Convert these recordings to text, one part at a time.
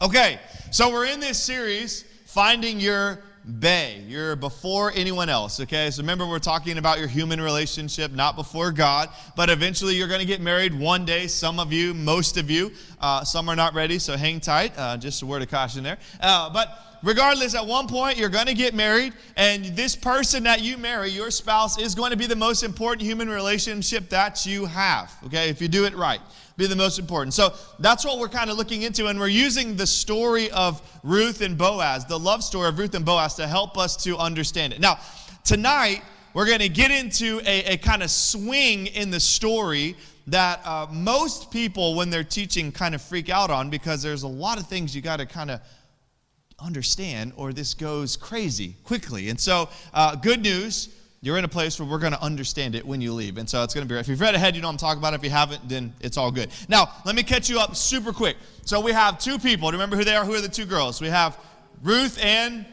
Okay, so we're in this series, Finding Your Bae. You're before anyone else, okay? So remember, we're talking about your human relationship, not before God, but eventually you're going to get married one day. Some of you, most of you, some are not ready, so hang tight. Just a word of caution there. But regardless, at one point, you're going to get married, and this person that you marry, your spouse, is going to be the most important human relationship that you have, okay? If you do it right. Be the most important. So that's what we're kind of looking into, and we're using the story of Ruth and Boaz, the love story of Ruth and Boaz, to help us to understand it. Now, tonight, we're going to get into a kind of swing in the story that most people, when they're teaching, kind of freak out on, because there's a lot of things you got to kind of understand, or this goes crazy quickly. And so, good news, you're in a place where we're going to understand it when you leave. And so it's going to be, if you've read ahead, you know what I'm talking about. If you haven't, then it's all good. Now, let me catch you up super quick. So we have two people. Remember who they are? Who are the two girls? We have Ruth and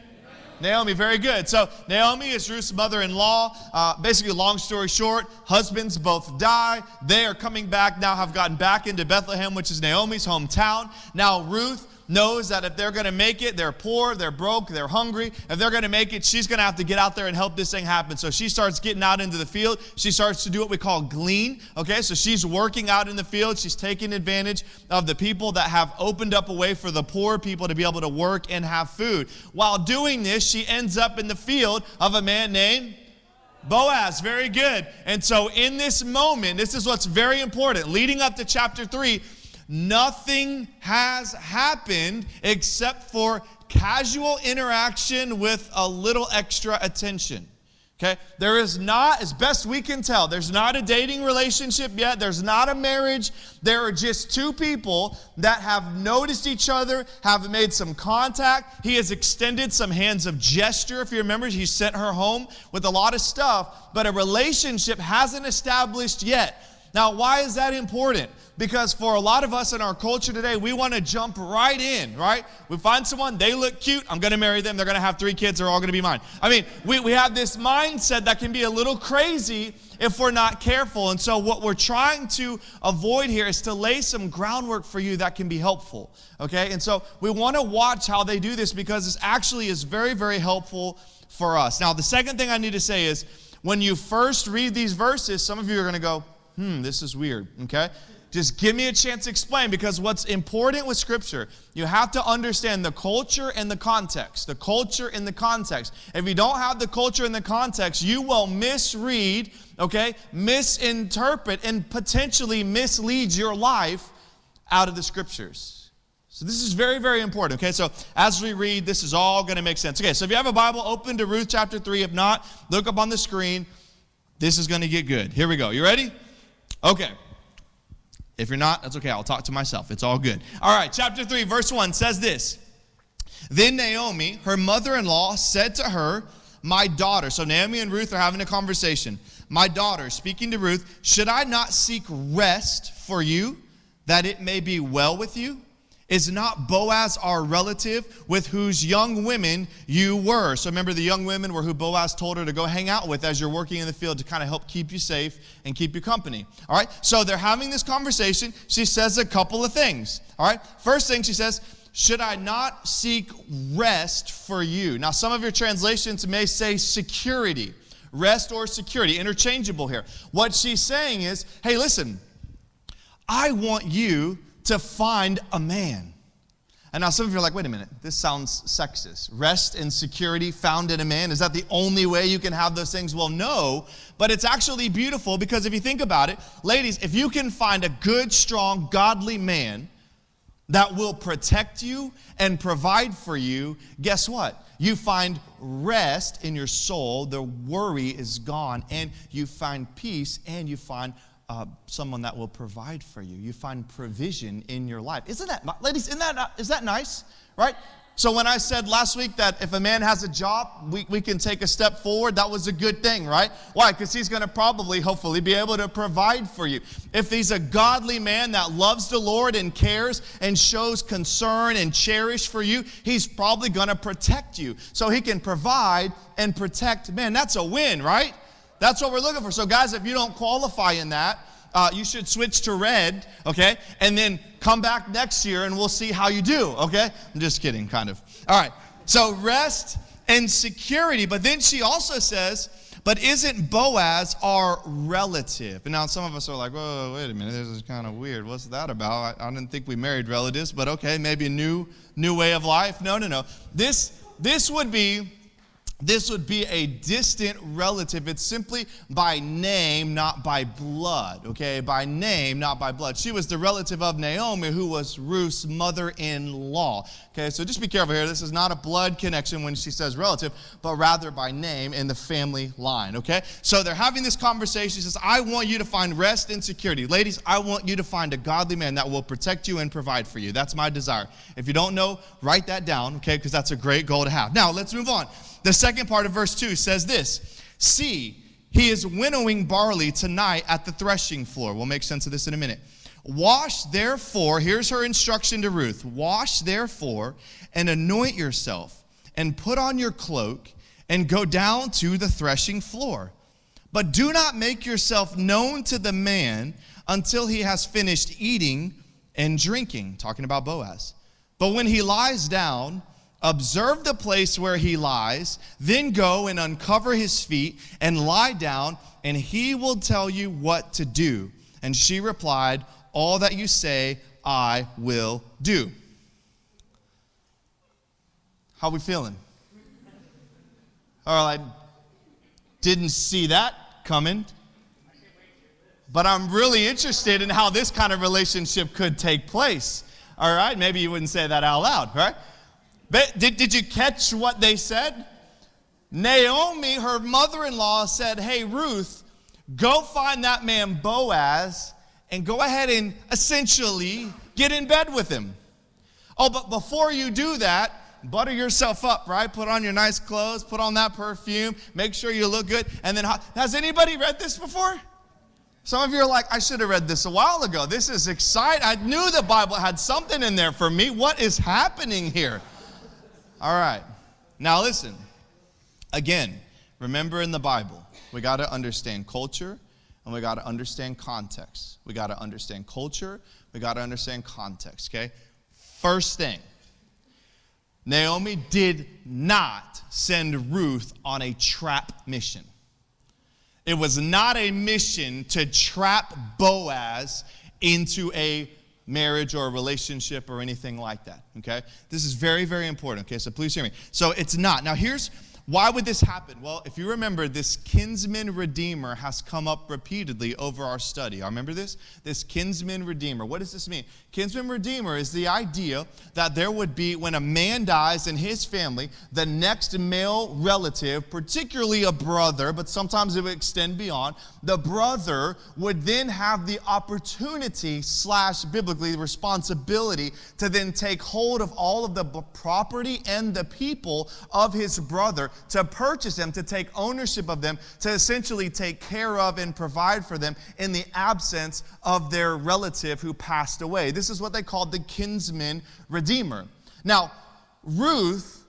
Naomi. Very good. So Naomi is Ruth's mother-in-law. Basically, long story short, husbands both die. They are coming back now, have gotten back into Bethlehem, which is Naomi's hometown. Now Ruth knows that if they're going to make it, they're poor, they're broke, they're hungry. If they're going to make it, she's going to have to get out there and help this thing happen. So she starts getting out into the field. She starts to do what we call glean. Okay, so she's working out in the field. She's taking advantage of the people that have opened up a way for the poor people to be able to work and have food. While doing this, she ends up in the field of a man named Boaz. Very good. And so in this moment, this is what's very important. Leading up to chapter 3, nothing has happened except for casual interaction with a little extra attention. Okay? There is not, as best we can tell, there's not a dating relationship yet. There's not a marriage. There are just two people that have noticed each other, have made some contact. He has extended some hands of gesture. If you remember, he sent her home with a lot of stuff, but a relationship hasn't established yet. Now, why is that important? Because for a lot of us in our culture today, we want to jump right in, right? We find someone, they look cute, I'm going to marry them, they're going to have 3 kids, they're all going to be mine. I mean, we have this mindset that can be a little crazy if we're not careful. And so what we're trying to avoid here is to lay some groundwork for you that can be helpful, okay? And so we want to watch how they do this, because this actually is very, very helpful for us. Now, the second thing I need to say is, when you first read these verses, some of you are going to go, this is weird, okay? Just give me a chance to explain, because what's important with Scripture, you have to understand the culture and the context. The culture and the context. If you don't have the culture and the context, you will misread, okay, misinterpret, and potentially mislead your life out of the Scriptures. So this is very, very important, okay? So as we read, this is all going to make sense. Okay, so if you have a Bible, open to Ruth chapter 3. If not, look up on the screen. This is going to get good. Here we go. You ready? Okay. If you're not, that's okay. I'll talk to myself. It's all good. All right, chapter 3, verse 1 says this. Then Naomi, her mother-in-law, said to her, my daughter. So Naomi and Ruth are having a conversation. My daughter, speaking to Ruth, should I not seek rest for you, that it may be well with you? Is not Boaz our relative, with whose young women you were? So remember, the young women were who Boaz told her to go hang out with as you're working in the field, to kind of help keep you safe and keep you company. All right, so they're having this conversation. She says a couple of things. All right, first thing she says, should I not seek rest for you? Now, some of your translations may say security. Rest or security, interchangeable here. What she's saying is, hey, listen, I want you to find a man. And now some of you are like, wait a minute, this sounds sexist. Rest and security found in a man, is that the only way you can have those things? Well, no, but it's actually beautiful, because if you think about it, ladies, if you can find a good, strong, godly man that will protect you and provide for you, guess what? You find rest in your soul, the worry is gone, and you find peace, and you find someone that will provide for you. You find provision in your life. Isn't that, ladies, is that nice? Right? So when I said last week that if a man has a job, we can take a step forward, that was a good thing, right? Why? Because he's going to probably, hopefully, be able to provide for you. If he's a godly man that loves the Lord and cares and shows concern and cherish for you, he's probably going to protect you. So he can provide and protect. Man, that's a win, right? That's what we're looking for. So guys, if you don't qualify in that, you should switch to red, okay? And then come back next year and we'll see how you do, okay? I'm just kidding, kind of. All right, so rest and security. But then she also says, but isn't Boaz our relative? And now some of us are like, whoa, wait a minute, this is kind of weird. What's that about? I didn't think we married relatives, but okay, maybe a new way of life. No. This would be a distant relative. It's simply by name, not by blood, okay? By name, not by blood. She was the relative of Naomi, who was Ruth's mother-in-law, okay? So just be careful here. This is not a blood connection when she says relative, but rather by name in the family line, okay? So they're having this conversation. She says, I want you to find rest and security. Ladies, I want you to find a godly man that will protect you and provide for you. That's my desire. If you don't know, write that down, okay? Because that's a great goal to have. Now, let's move on. The second part of verse 2 says this, see, he is winnowing barley tonight at the threshing floor. We'll make sense of this in a minute. Wash therefore, here's her instruction to Ruth, wash therefore and anoint yourself and put on your cloak and go down to the threshing floor. But do not make yourself known to the man until he has finished eating and drinking, talking about Boaz. But when he lies down, observe the place where he lies, then go and uncover his feet and lie down, and he will tell you what to do. And she replied, all that you say, I will do. How we feeling? All right, didn't see that coming. But I'm really interested in how this kind of relationship could take place. All right, maybe you wouldn't say that out loud, right? But did you catch what they said? Naomi, her mother-in-law, said, hey, Ruth, go find that man Boaz and go ahead and essentially get in bed with him. Oh, but before you do that, butter yourself up, right? Put on your nice clothes, put on that perfume, make sure you look good. And then, has anybody read this before? Some of you are like, I should have read this a while ago. This is exciting. I knew the Bible had something in there for me. What is happening here? All right, now listen, again, remember in the Bible, we got to understand culture and we got to understand context. We got to understand culture, we got to understand context, okay? First thing, Naomi did not send Ruth on a trap mission. It was not a mission to trap Boaz into a marriage or a relationship or anything like that, okay? This is very, very important, okay? So please hear me. So it's not. Now here's, why would this happen? Well, if you remember, this Kinsman Redeemer has come up repeatedly over our study. I remember this? This Kinsman Redeemer. What does this mean? Kinsman Redeemer is the idea that there would be, when a man dies in his family, the next male relative, particularly a brother, but sometimes it would extend beyond, the brother would then have the opportunity / biblically the responsibility to then take hold of all of the property and the people of his brother, to purchase them, to take ownership of them, to essentially take care of and provide for them in the absence of their relative who passed away. This is what they called the Kinsman Redeemer. Now, Ruth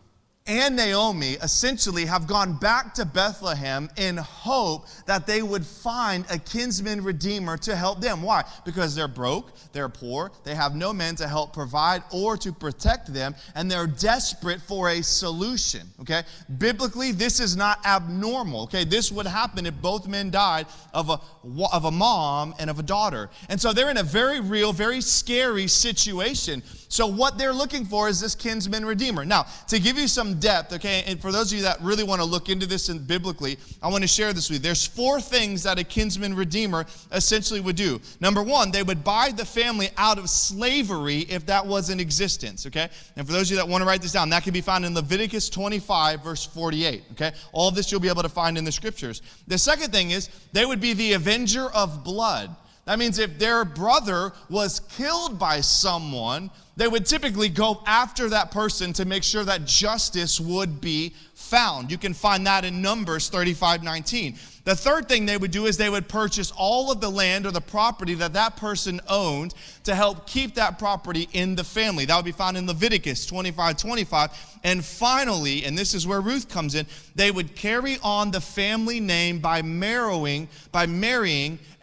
and Naomi essentially have gone back to Bethlehem in hope that they would find a kinsman redeemer to help them. Why? Because they're broke, they're poor, they have no men to help provide or to protect them, and they're desperate for a solution, okay? Biblically, this is not abnormal, okay? This would happen if both men died of a mom and of a daughter. And so they're in a very real, very scary situation. So what they're looking for is this kinsman redeemer. Now, to give you some depth, okay, and for those of you that really want to look into this biblically, I want to share this with you. There's 4 things that a kinsman redeemer essentially would do. Number 1, they would buy the family out of slavery if that was in existence, okay? And for those of you that want to write this down, that can be found in Leviticus 25, verse 48, okay? All of this you'll be able to find in the scriptures. The second thing is they would be the avenger of blood. That means if their brother was killed by someone, they would typically go after that person to make sure that justice would be found. You can find that in Numbers 35:19. The third thing they would do is they would purchase all of the land or the property that that person owned to help keep that property in the family. That would be found in Leviticus 25:25. And finally, and this is where Ruth comes in, they would carry on the family name by marrying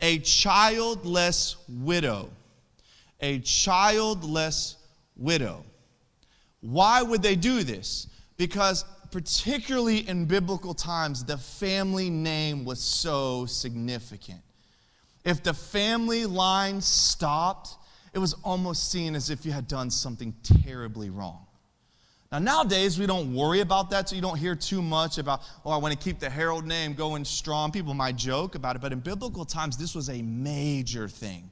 a childless widow. a childless widow. Why would they do this? Because particularly in biblical times, the family name was so significant. If the family line stopped, it was almost seen as if you had done something terribly wrong. Now, nowadays, we don't worry about that, so you don't hear too much about, I want to keep the herald name going strong. People might joke about it, but in biblical times, this was a major thing.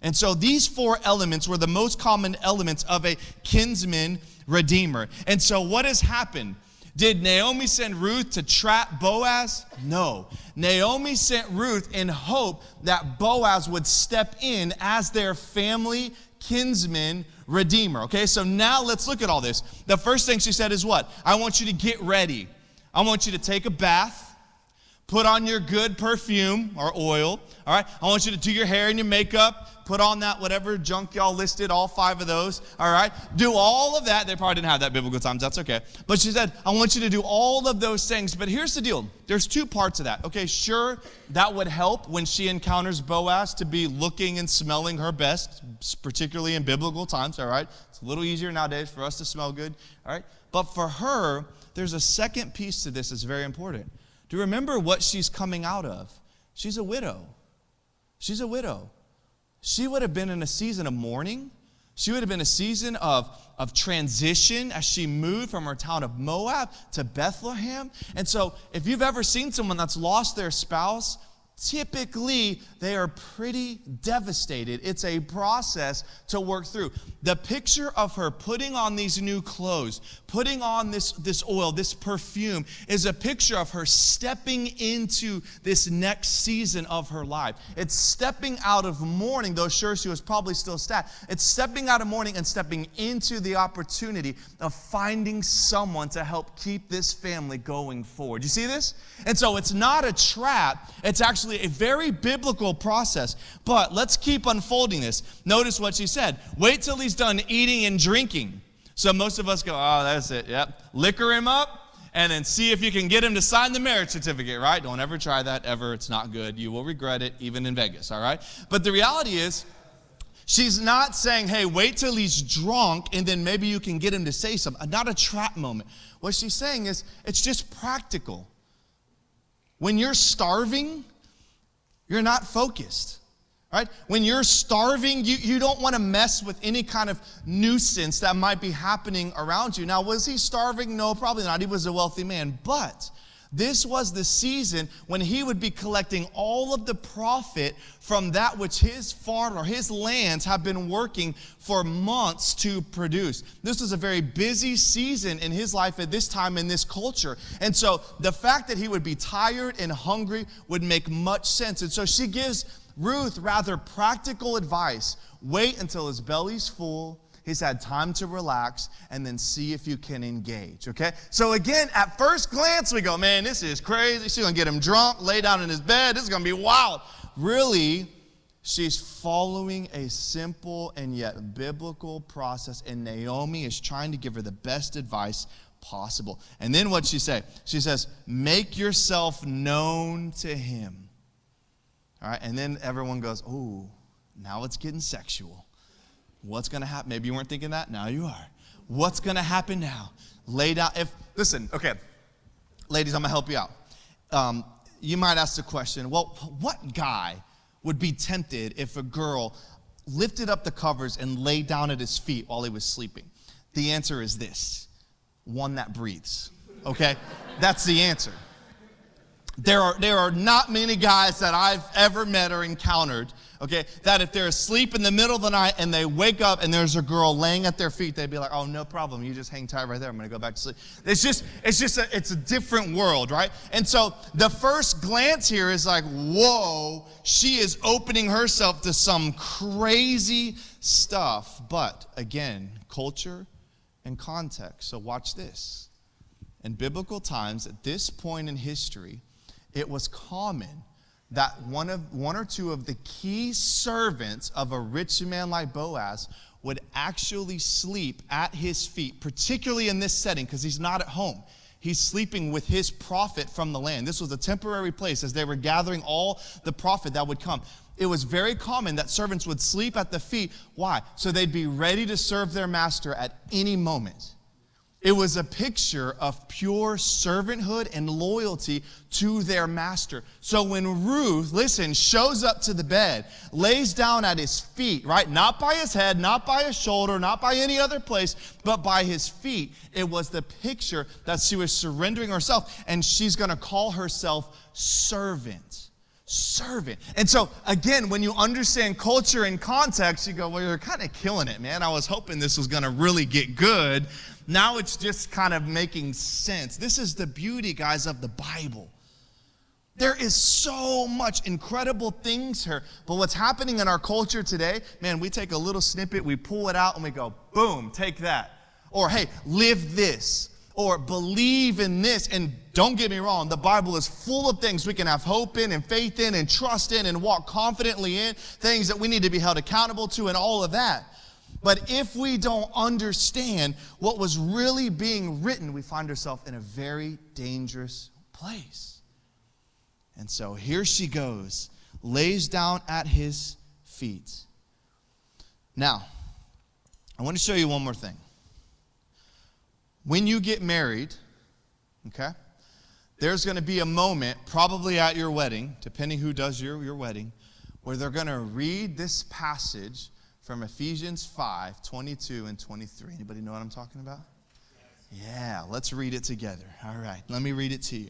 And so these 4 elements were the most common elements of a kinsman redeemer. And so what has happened? Did Naomi send Ruth to trap Boaz? No. Naomi sent Ruth in hope that Boaz would step in as their family kinsman redeemer. Okay, so now let's look at all this. The first thing she said is what? I want you to get ready. I want you to take a bath, put on your good perfume or oil. All right, I want you to do your hair and your makeup. Put on that whatever junk y'all listed, all 5 of those, all right? Do all of that. They probably didn't have that biblical times. That's okay. But she said, I want you to do all of those things. But here's the deal. There's 2 parts of that. Okay, sure, that would help when she encounters Boaz to be looking and smelling her best, particularly in biblical times, all right? It's a little easier nowadays for us to smell good, all right? But for her, there's a second piece to this that's very important. Do you remember what she's coming out of? She's a widow. She's a widow. She would have been in a season of mourning. She would have been a season of transition as she moved from her town of Moab to Bethlehem. And so if you've ever seen someone that's lost their spouse, typically they are pretty devastated. It's a process to work through. The picture of her putting on these new clothes, putting on this oil, this perfume, is a picture of her stepping into this next season of her life. It's stepping out of mourning, though sure she was probably still sad. It's stepping out of mourning and stepping into the opportunity of finding someone to help keep this family going forward. You see this? And so it's not a trap. It's actually a very biblical process. But let's keep unfolding this. Notice what she said. Wait till he's done eating and drinking. So most of us go, oh, that's it. Yep. Liquor him up and then see if you can get him to sign the marriage certificate, right? Don't ever try that ever. It's not good. You will regret it, even in Vegas, all right? But the reality is, she's not saying, hey, wait till he's drunk and then maybe you can get him to say something. Not a trap moment. What she's saying is, it's just practical. When you're starving, you're not focused, right? When you're starving, you don't want to mess with any kind of nuisance that might be happening around you. Now, was he starving? No, probably not. He was a wealthy man. But this was the season when he would be collecting all of the profit from that which his farm or his lands have been working for months to produce. This was a very busy season in his life at this time in this culture. And so the fact that he would be tired and hungry would make much sense. And so she gives Ruth rather practical advice. Wait until his belly's full. He's had time to relax, and then see if you can engage, okay? So again, at first glance, we go, man, this is crazy. She's going to get him drunk, lay down in his bed. This is going to be wild. Really, she's following a simple and yet biblical process, and Naomi is trying to give her the best advice possible. And then what'd she say? She says, make yourself known to him. All right, and then everyone goes, oh, now it's getting sexual. What's going to happen? Maybe you weren't thinking that. Now you are. What's going to happen now? Lay down. Listen, okay. Ladies, I'm going to help you out. You might ask the question, well, what guy would be tempted if a girl lifted up the covers and laid down at his feet while he was sleeping? The answer is this. One that breathes. Okay? That's the answer. There are not many guys that I've ever met or encountered, okay, that if they're asleep in the middle of the night and they wake up and there's a girl laying at their feet, they'd be like, oh, no problem. You just hang tight right there. I'm going to go back to sleep. It's a different world, right? And so the first glance here is like, whoa, she is opening herself to some crazy stuff. But again, culture and context. So watch this. In biblical times, at this point in history, it was common that one or two of the key servants of a rich man like Boaz would actually sleep at his feet, particularly in this setting, because he's not at home. He's sleeping with his profit from the land. This was a temporary place as they were gathering all the profit that would come. it was very common that servants would sleep at the feet. Why? So they'd be ready to serve their master at any moment. It was a picture of pure servanthood and loyalty to their master. So when Ruth, listen, shows up to the bed, lays down at his feet, right? Not by his head, not by his shoulder, not by any other place, but by his feet. It was the picture that she was surrendering herself, and she's going to call herself servant. Servant. And so, again, when you understand culture and context, you go, well, you're kind of killing it, man. I was hoping this was going to really get good. Now it's just kind of making sense. This is the beauty, guys, of the Bible. There is so much incredible things here. But what's happening in our culture today, man, we take a little snippet, we pull it out, and we go, boom, take that. Or, hey, live this. Or believe in this. And don't get me wrong, the Bible is full of things we can have hope in and faith in and trust in and walk confidently in, things that we need to be held accountable to and all of that. But if we don't understand what was really being written, we find ourselves in a very dangerous place. And so here she goes, lays down at his feet. Now, I want to show you one more thing. When you get married, okay, there's going to be a moment, probably at your wedding, depending who does your wedding, where they're going to read this passage from Ephesians 5, 22 and 23. Anybody know what I'm talking about? Yeah, let's read it together. All right, let me read it to you.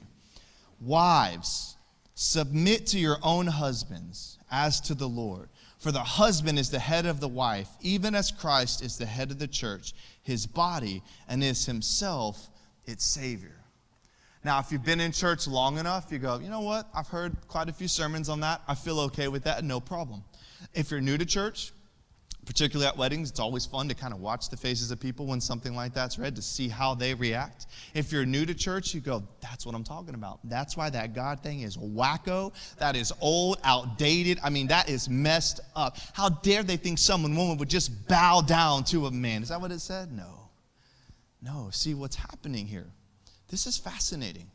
Wives, submit to your own husbands as to the Lord. For the husband is the head of the wife, even as Christ is the head of the church, his body, and is himself its Savior. Now, if you've been in church long enough, you go, you know what? I've heard quite a few sermons on that. I feel okay with that, no problem. If you're new to church, particularly at weddings, it's always fun to kind of watch the faces of people when something like that's read to see how they react. If you're new to church, you go, that's what I'm talking about. That's why that God thing is wacko. That is old, outdated. I mean, that is messed up. How dare they think some woman would just bow down to a man? Is that what it said? No. No. See what's happening here. This is fascinating.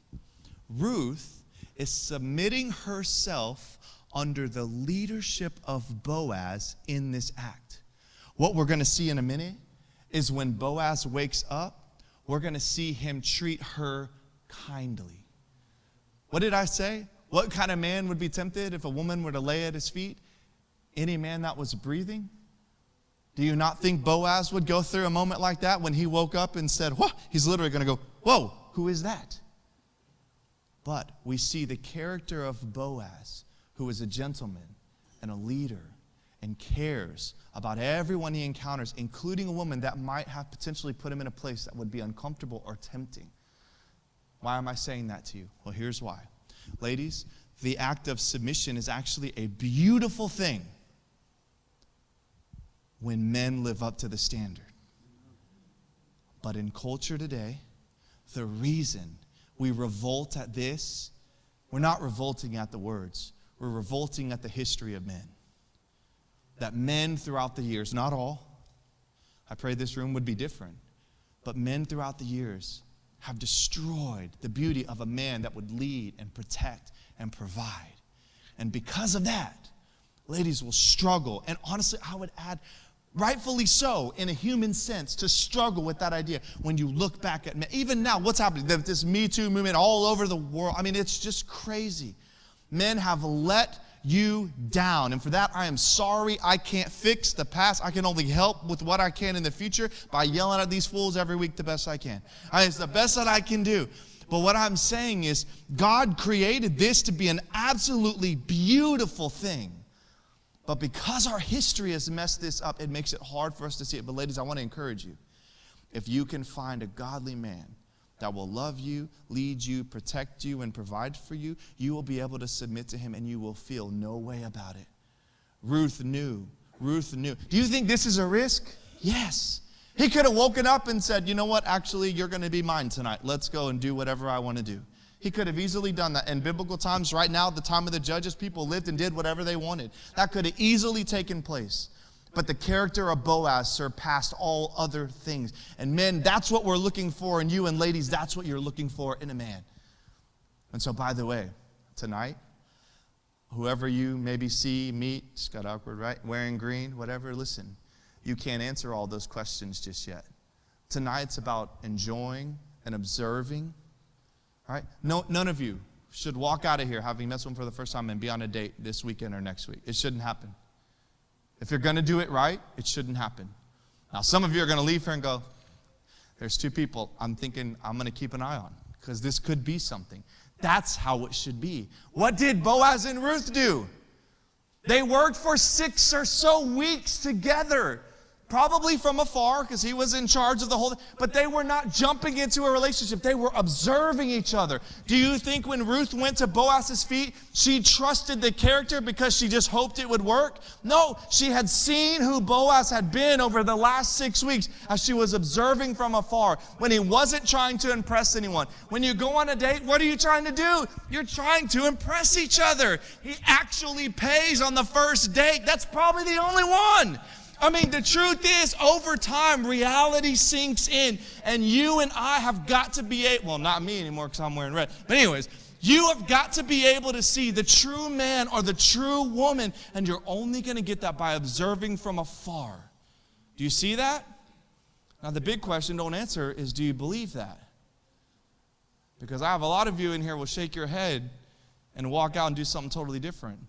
Ruth is submitting herself under the leadership of Boaz in this act. What we're going to see in a minute is when Boaz wakes up, we're going to see him treat her kindly. What did I say? What kind of man would be tempted if a woman were to lay at his feet? Any man that was breathing? Do you not think Boaz would go through a moment like that when he woke up and said, whoa? He's literally going to go, whoa, who is that? But we see the character of Boaz, who is a gentleman and a leader and cares about everyone he encounters, including a woman that might have potentially put him in a place that would be uncomfortable or tempting. Why am I saying that to you? Well, here's why. Ladies, the act of submission is actually a beautiful thing when men live up to the standard. But in culture today, the reason we revolt at this, we're not revolting at the words. We're revolting at the history of men. That men throughout the years, not all, I pray this room would be different, but men throughout the years have destroyed the beauty of a man that would lead and protect and provide. And because of that, ladies will struggle. And honestly, I would add, rightfully so, in a human sense, to struggle with that idea. When you look back at men, even now, what's happening? This Me Too movement all over the world. I mean, it's just crazy. Men have let you down. And for that, I am sorry. I can't fix the past. I can only help with what I can in the future by yelling at these fools every week the best I can. It's the best that I can do. But what I'm saying is, God created this to be an absolutely beautiful thing. But because our history has messed this up, it makes it hard for us to see it. But ladies, I want to encourage you. If you can find a godly man that will love you, lead you, protect you, and provide for you, you will be able to submit to him and you will feel no way about it. Ruth knew. Ruth knew. Do you think this is a risk? Yes. He could have woken up and said, you know what, actually, you're going to be mine tonight. Let's go and do whatever I want to do. He could have easily done that. In biblical times, right now, at the time of the judges, people lived and did whatever they wanted. That could have easily taken place. But the character of Boaz surpassed all other things. And men, that's what we're looking for in you. And ladies, that's what you're looking for in a man. And so, by the way, tonight, whoever you maybe see, meet, it's got awkward, right? Wearing green, whatever, listen. You can't answer all those questions just yet. Tonight's about enjoying and observing, right? No, none of you should walk out of here having met someone for the first time and be on a date this weekend or next week. It shouldn't happen. If you're going to do it right, it shouldn't happen. Now, some of you are going to leave here and go, there's two people I'm thinking I'm going to keep an eye on because this could be something. That's how it should be. What did Boaz and Ruth do? They worked for 6 or so weeks together. Probably from afar because he was in charge of the whole thing. But they were not jumping into a relationship. They were observing each other. Do you think when Ruth went to Boaz's feet, she trusted the character because she just hoped it would work? No, she had seen who Boaz had been over the last 6 weeks as she was observing from afar when he wasn't trying to impress anyone. When you go on a date, what are you trying to do? You're trying to impress each other. He actually pays on the first date. That's probably the only one. I mean, the truth is, over time, reality sinks in, and you and I have got to be able, well, not me anymore because I'm wearing red, but anyways, you have got to be able to see the true man or the true woman, and you're only going to get that by observing from afar. Do you see that? Now, the big question, don't answer, is do you believe that? Because I have a lot of you in here will shake your head and walk out and do something totally different.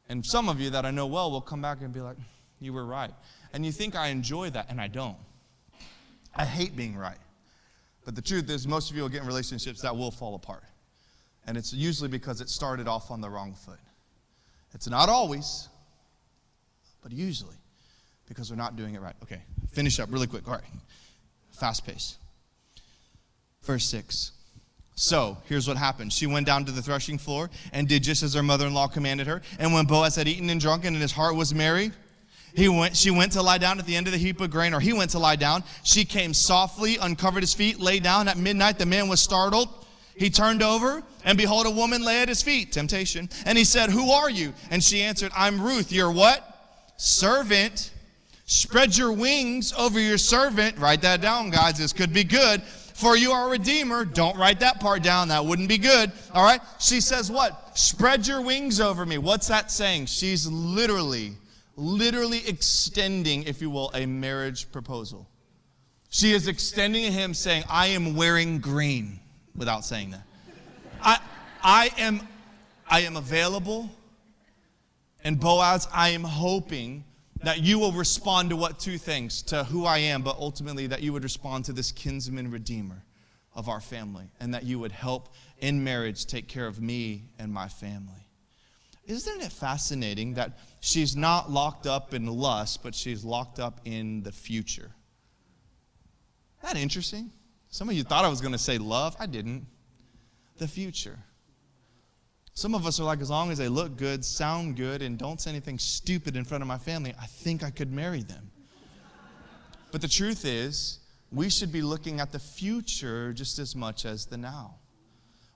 And some of you that I know well will come back and be like, you were right. And you think I enjoy that, and I don't. I hate being right. But the truth is, most of you will get in relationships that will fall apart. And it's usually because it started off on the wrong foot. It's not always, but usually because we're not doing it right. Okay, finish up really quick. All right, fast pace. Verse 6. So, here's what happened. She went down to the threshing floor and did just as her mother-in-law commanded her. And when Boaz had eaten and drunken and his heart was merry, she went to lie down at the end of the heap of grain, or he went to lie down. She came softly, uncovered his feet, lay down. At midnight, the man was startled. He turned over, and behold, a woman lay at his feet. Temptation. And he said, who are you? And she answered, I'm Ruth, your what? Servant. Spread your wings over your servant. Write that down, guys. This could be good. For you are a redeemer. Don't write that part down. That wouldn't be good. All right? She says what? Spread your wings over me. What's that saying? She's literally extending, if you will, a marriage proposal. She is extending to him saying, I am wearing green, without saying that. I am available. And Boaz, I am hoping that you will respond to what? Two things. To who I am, but ultimately that you would respond to this kinsman redeemer of our family. And that you would help in marriage take care of me and my family. Isn't it fascinating that she's not locked up in lust, but she's locked up in the future? Isn't that interesting? Some of you thought I was going to say love. I didn't. The future. Some of us are like, as long as they look good, sound good, and don't say anything stupid in front of my family, I think I could marry them. But the truth is, we should be looking at the future just as much as the now.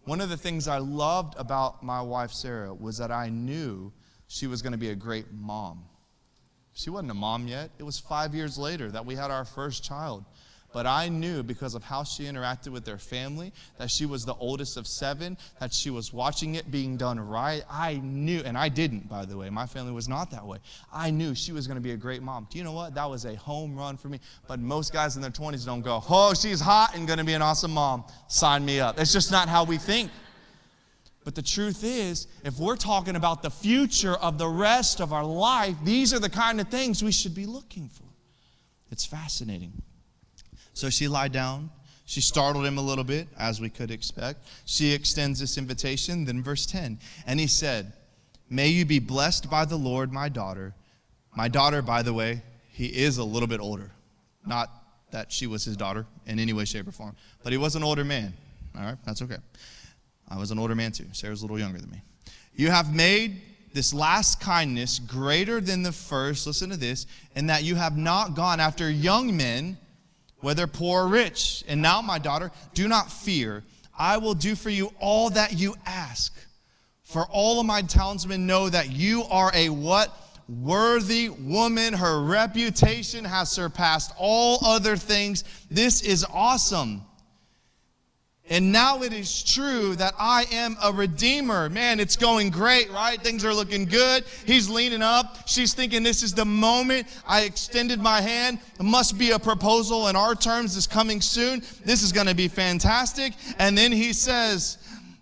One of the things I loved about my wife, Sarah, was that I knew she was going to be a great mom. She wasn't a mom yet. It was 5 years later that we had our first child. But I knew because of how she interacted with their family, that she was the oldest of 7, that she was watching it being done right. I knew, and I didn't, by the way. My family was not that way. I knew she was going to be a great mom. Do you know what? That was a home run for me. But most guys in their 20s don't go, oh, she's hot and going to be an awesome mom. Sign me up. It's just not how we think. But the truth is, if we're talking about the future of the rest of our life, these are the kind of things we should be looking for. It's fascinating. So she lied down. She startled him a little bit, as we could expect. She extends this invitation. Then verse 10. And he said, may you be blessed by the Lord, my daughter. My daughter, by the way, he is a little bit older. Not that she was his daughter in any way, shape, or form. But he was an older man. All right, that's okay. I was an older man too. Sarah's a little younger than me. You have made this last kindness greater than the first. Listen to this. In that you have not gone after young men, whether poor or rich. And now, my daughter, do not fear. I will do for you all that you ask. For all of my townsmen know that you are a what? Worthy woman. Her reputation has surpassed all other things. This is awesome. And now it is true that I am a redeemer. Man, it's going great, right? Things are looking good. He's leaning up. She's thinking this is the moment. I extended my hand. It must be a proposal in our terms is coming soon. This is going to be fantastic. And then he says,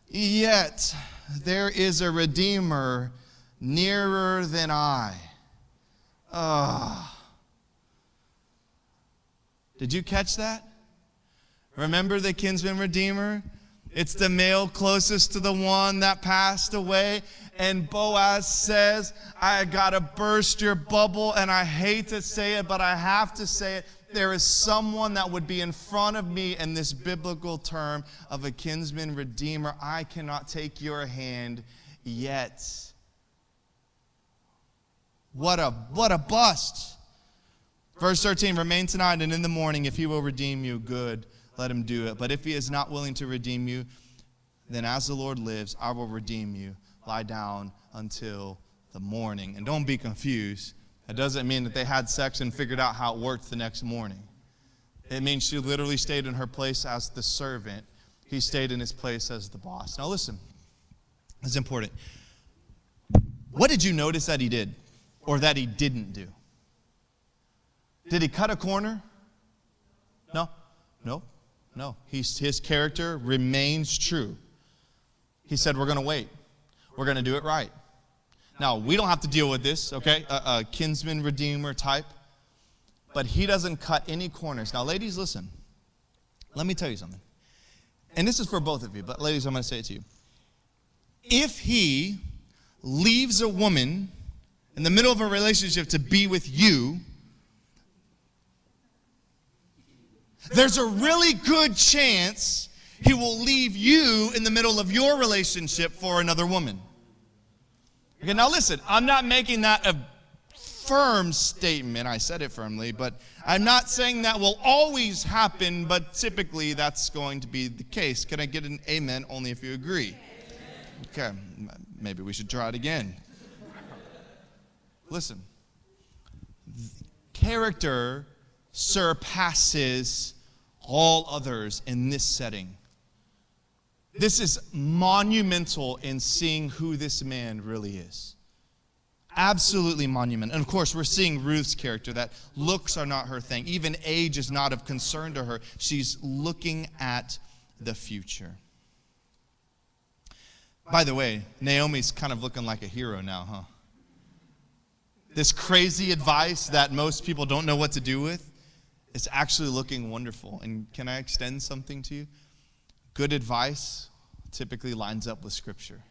yet there is a redeemer nearer than I. Did you catch that? Remember the Kinsman Redeemer? It's the male closest to the one that passed away. And Boaz says, I gotta burst your bubble, and I hate to say it, but I have to say it. There is someone that would be in front of me in this biblical term of a Kinsman Redeemer. I cannot take your hand yet. What a bust. Verse 13, remain tonight, and in the morning, if he will redeem you, good, let him do it. But if he is not willing to redeem you, then as the Lord lives, I will redeem you. Lie down until the morning. And don't be confused. That doesn't mean that they had sex and figured out how it worked the next morning. It means she literally stayed in her place as the servant. He stayed in his place as the boss. Now listen, it's important. What did you notice that he did or that he didn't do? Did he cut a corner? No. His character remains true. He said, we're going to wait. We're going to do it right. Now, we don't have to deal with this, okay? A Kinsman Redeemer type. But he doesn't cut any corners. Now, ladies, listen. Let me tell you something. And this is for both of you, but ladies, I'm going to say it to you. If he leaves a woman in the middle of a relationship to be with you, there's a really good chance he will leave you in the middle of your relationship for another woman. Okay, now listen, I'm not making that a firm statement. I said it firmly, but I'm not saying that will always happen, but typically that's going to be the case. Can I get an amen only if you agree? Okay, maybe we should try it again. Listen, character surpasses all others in this setting. This is monumental in seeing who this man really is. Absolutely monumental. And of course, we're seeing Ruth's character, that looks are not her thing. Even age is not of concern to her. She's looking at the future. By the way, Naomi's kind of looking like a hero now, huh? This crazy advice that most people don't know what to do with, it's actually looking wonderful. And can I extend something to you? Good advice typically lines up with Scripture.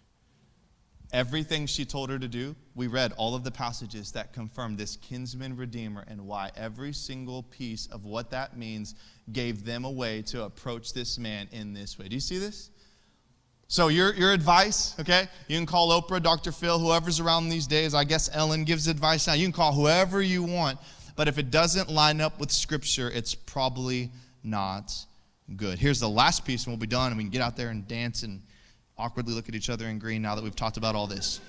Everything she told her to do, we read all of the passages that confirm this Kinsman Redeemer and why every single piece of what that means gave them a way to approach this man in this way. Do you see this? So your advice, okay? You can call Oprah, Dr. Phil, whoever's around these days. I guess Ellen gives advice now. You can call whoever you want. But if it doesn't line up with Scripture, it's probably not good. Here's the last piece, and we'll be done, and we can get out there and dance and awkwardly look at each other in green now that we've talked about all this.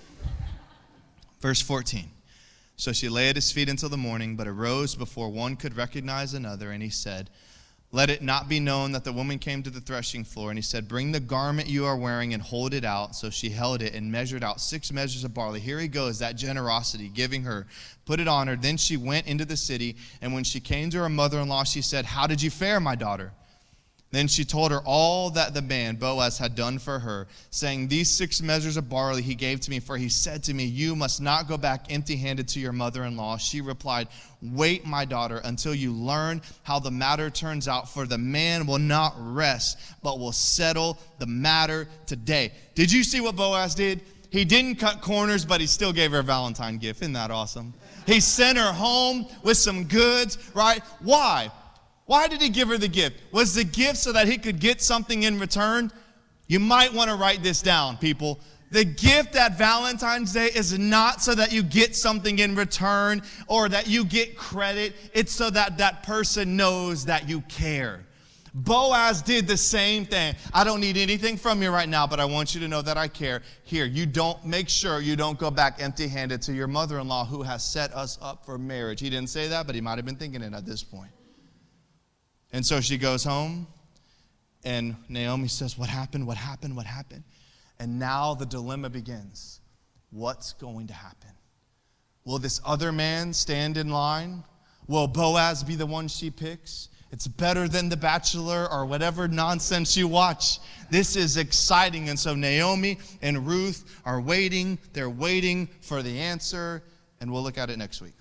Verse 14. So she lay at his feet until the morning, but arose before one could recognize another, and he said, let it not be known that the woman came to the threshing floor. And he said, bring the garment you are wearing and hold it out. So she held it and measured out 6 measures of barley. Here he goes, that generosity, giving her, put it on her. Then she went into the city, and when she came to her mother-in-law, she said, how did you fare, my daughter? Then she told her all that the man, Boaz, had done for her, saying, these 6 measures of barley he gave to me, for he said to me, you must not go back empty-handed to your mother-in-law. She replied, wait, my daughter, until you learn how the matter turns out, for the man will not rest, but will settle the matter today. Did you see what Boaz did? He didn't cut corners, but he still gave her a Valentine gift. Isn't that awesome? He sent her home with some goods, right? Why? Why did he give her the gift? Was the gift so that he could get something in return? You might want to write this down, people. The gift at Valentine's Day is not so that you get something in return or that you get credit. It's so that that person knows that you care. Boaz did the same thing. I don't need anything from you right now, but I want you to know that I care. Here, make sure you don't go back empty-handed to your mother-in-law who has set us up for marriage. He didn't say that, but he might have been thinking it at this point. And so she goes home, And Naomi says, what happened? What happened? What happened? And now the dilemma begins. What's going to happen? Will this other man stand in line? Will Boaz be the one she picks? It's better than The Bachelor or whatever nonsense you watch. This is exciting. And so Naomi and Ruth are waiting. They're waiting for the answer. And we'll look at it next week.